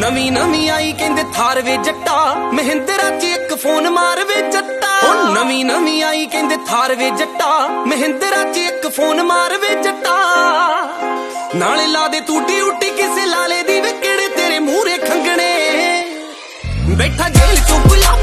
ਨਵੀਂ ਨਵੀਂ ਆਈ ਕਹਿੰਦੇ ਥਾਰ ਵੇ ਜੱਟਾ, ਮਹਿੰਦਰਾ 'ਚ ਇੱਕ ਫੋਨ ਮਾਰ ਵੇ ਜੱਟਾ। ਨਵੀਂ ਨਵੀਂ ਆਈ ਕਹਿੰਦੇ ਥਾਰ ਵੇ ਜੱਟਾ, ਮਹਿੰਦਰਾ 'ਚ ਇੱਕ ਫੋਨ ਮਾਰ ਵੇ ਜੱਟਾ। ਨਾਲੇ ਲਾ ਦੇ ਤੂੰ ਡਿਊਟੀ ਕਿਸੇ ਲਾਲੇ ਦੀ, ਵੇ ਕਿਹੜੇ ਤੇਰੇ ਮੂਹਰੇ ਖੰਗਣੇ। ਬੈਠਾ ਜੇਲ੍ਹ 'ਚੋਂ ਗੁਲਾਬ